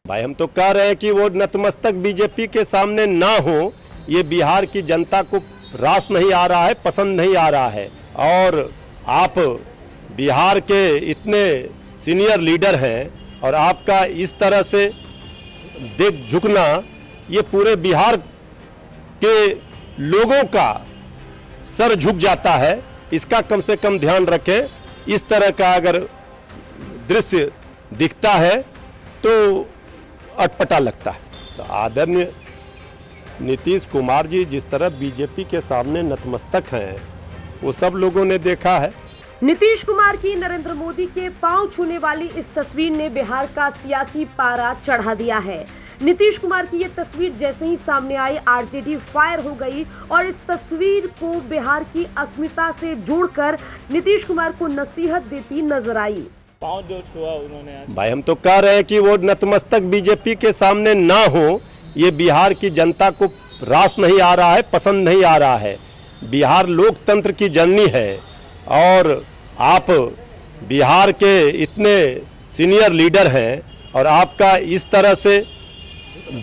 भाई हम तो कह रहे हैं कि वो नतमस्तक बीजेपी के सामने ना हो। ये बिहार की जनता को रास नहीं आ रहा है, पसंद नहीं आ रहा है। और आप बिहार के इतने सीनियर लीडर हैं और आपका इस तरह से देख झुकना, ये पूरे बिहार के लोगों का सर झुक जाता है। इसका कम से कम ध्यान रखें। इस तरह का अगर दृश्य दिखता है तो अटपटा लगता है। तो आदरणीय नीतीश कुमार जी जिस तरह बीजेपी के सामने नतमस्तक हैं, वो सब लोगों ने देखा है। नीतीश कुमार की नरेंद्र मोदी के पांव छूने वाली इस तस्वीर ने बिहार का सियासी पारा चढ़ा दिया है। नीतीश कुमार की ये तस्वीर जैसे ही सामने आई, आरजेडी फायर हो गई और इस तस्वीर को बिहार की अस्मिता से जोड़कर नीतीश कुमार को नसीहत देती नजर आई। पाँव जो छुआ उन्होंने आज। भाई हम तो कह रहे हैं कि वो नतमस्तक बीजेपी के सामने ना हो। ये बिहार की जनता को रास नहीं आ रहा है, पसंद नहीं आ रहा है। बिहार लोकतंत्र की जननी है और आप बिहार के इतने सीनियर लीडर हैं और आपका इस तरह से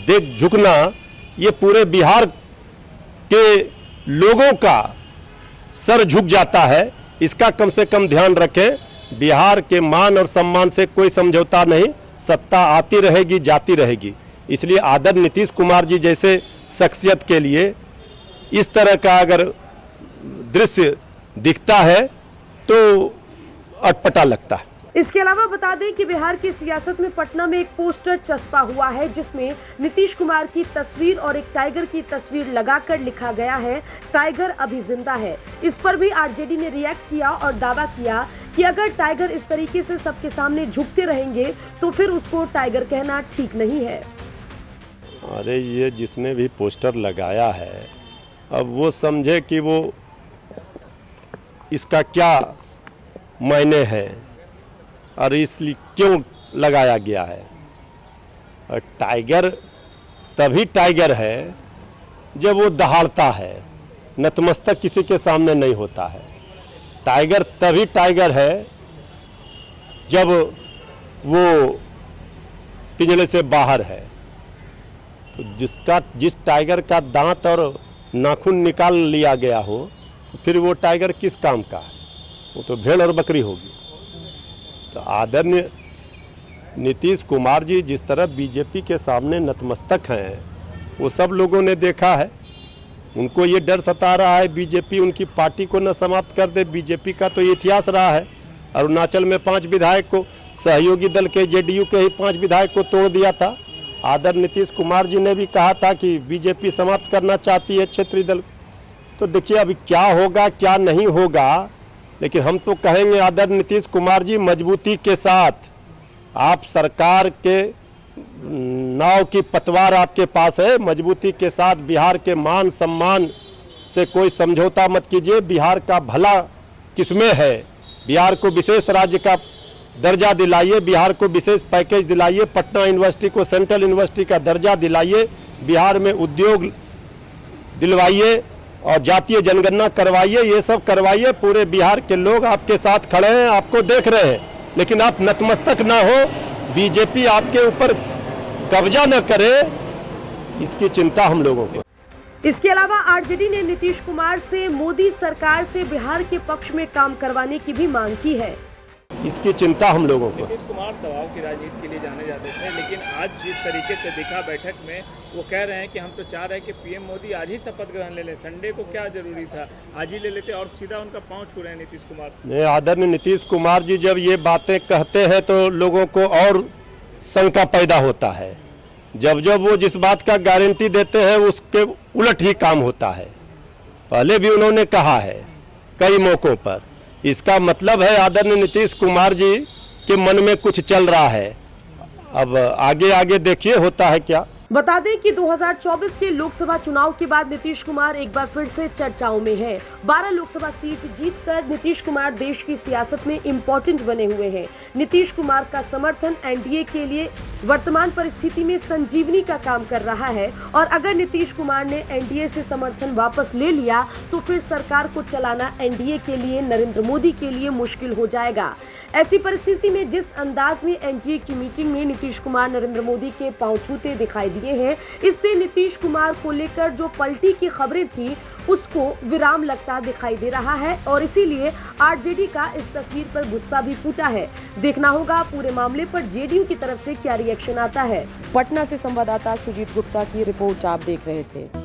देख झुकना, ये पूरे बिहार के लोगों का सर झुक जाता है। इसका कम से कम ध्यान रखें। बिहार के मान और सम्मान से कोई समझौता नहीं। सत्ता आती रहेगी, जाती रहेगी। इसलिए आदरणीय नीतीश कुमार जी जैसे शख्सियत के लिए इस तरह का अगर दृश्य दिखता है तो अटपटा लगता है। इसके अलावा बता दें कि बिहार की सियासत में पटना में एक पोस्टर चस्पा हुआ है जिसमें नीतीश कुमार की तस्वीर और एक टाइगर की तस्वीर लगाकर लिखा गया है, टाइगर अभी जिंदा है। इस पर भी आरजेडी ने रिएक्ट किया और दावा किया कि अगर टाइगर इस तरीके से सबके सामने झुकते रहेंगे तो फिर उसको टाइगर कहना ठीक नहीं है। अरे ये जिसने भी पोस्टर लगाया है, अब वो समझे कि वो इसका क्या मायने है और इसलिए क्यों लगाया गया है। और टाइगर तभी टाइगर है जब वो दहाड़ता है, नतमस्तक किसी के सामने नहीं होता है। टाइगर तभी टाइगर है जब वो पिंजरे से बाहर है। तो जिस टाइगर का दांत और नाखून निकाल लिया गया हो तो फिर वो टाइगर किस काम का है? वो तो भेड़ और बकरी होगी। तो आदरणीय नीतीश कुमार जी जिस तरह बीजेपी के सामने नतमस्तक हैं, वो सब लोगों ने देखा है। उनको ये डर सता रहा है बीजेपी उनकी पार्टी को न समाप्त कर दे। बीजेपी का तो इतिहास रहा है। अरुणाचल में 5 विधायक को, सहयोगी दल के जेडीयू के ही 5 विधायक को तोड़ दिया था। आदरणीय नीतीश कुमार जी ने भी कहा था कि बीजेपी समाप्त करना चाहती है क्षेत्रीय दल। तो देखिए अभी क्या होगा क्या नहीं होगा, लेकिन हम तो कहेंगे आदरणीय नीतीश कुमार जी मजबूती के साथ, आप सरकार के नाव की पतवार आपके पास है, मजबूती के साथ बिहार के मान सम्मान से कोई समझौता मत कीजिए। बिहार का भला किसमें है? बिहार को विशेष राज्य का दर्जा दिलाइए, बिहार को विशेष पैकेज दिलाइए, पटना यूनिवर्सिटी को सेंट्रल यूनिवर्सिटी का दर्जा दिलाइए, बिहार में उद्योग दिलवाइए और जातीय जनगणना करवाइए। ये सब करवाइए। पूरे बिहार के लोग आपके साथ खड़े हैं, आपको देख रहे हैं। लेकिन आप नतमस्तक ना हो, बीजेपी आपके ऊपर कब्जा न करे, इसकी चिंता हम लोगों को। इसके अलावा आरजेडी ने नीतीश कुमार से मोदी सरकार से बिहार के पक्ष में काम करवाने की भी मांग की है। इसकी चिंता हम लोगों को। नीतीश कुमार दबाव की राजनीति के लिए जाने जाते थे, लेकिन आज जिस तरीके से दिखा बैठक में, वो कह रहे हैं कि हम तो चाह रहे हैं कि पीएम मोदी आज ही शपथ ग्रहण ले लें। संडे को क्या जरूरी था, आज ही ले लेते और सीधा उनका पांव छू रहे हैं नीतीश कुमार। आदरणीय नीतीश कुमार जी जब ये बातें कहते हैं तो लोगों को और शंका पैदा होता है। जब जब वो जिस बात का गारंटी देते हैं उसके उलट ही काम होता है। पहले भी उन्होंने कहा है कई मौकों पर। इसका मतलब है आदरणीय नीतीश कुमार जी के मन में कुछ चल रहा है। अब आगे आगे देखिए होता है क्या। बता दें कि 2024 के लोकसभा चुनाव के बाद नीतीश कुमार एक बार फिर से चर्चाओं में हैं। 12 लोकसभा सीट जीतकर नीतीश कुमार देश की सियासत में इम्पोर्टेंट बने हुए हैं। नीतीश कुमार का समर्थन एनडीए के लिए वर्तमान परिस्थिति में संजीवनी का काम कर रहा है और अगर नीतीश कुमार ने एनडीए से समर्थन वापस ले लिया तो फिर सरकार को चलाना एनडीए के लिए, नरेंद्र मोदी के लिए मुश्किल हो जाएगा। ऐसी परिस्थिति में जिस अंदाज में एनडीए की मीटिंग में नीतीश कुमार नरेंद्र मोदी के पांव छूते दिखाई दिए हैं, इससे नीतीश कुमार को लेकर जो पलटी की खबरें थी उसको विराम लगता दिखाई दे रहा है और इसीलिए आरजेडी का इस तस्वीर पर गुस्सा भी फूटा है। देखना होगा पूरे मामले पर जेडीयू की तरफ से क्या रिएक्शन आता है। पटना से संवाददाता सुजीत गुप्ता की रिपोर्ट आप देख रहे थे।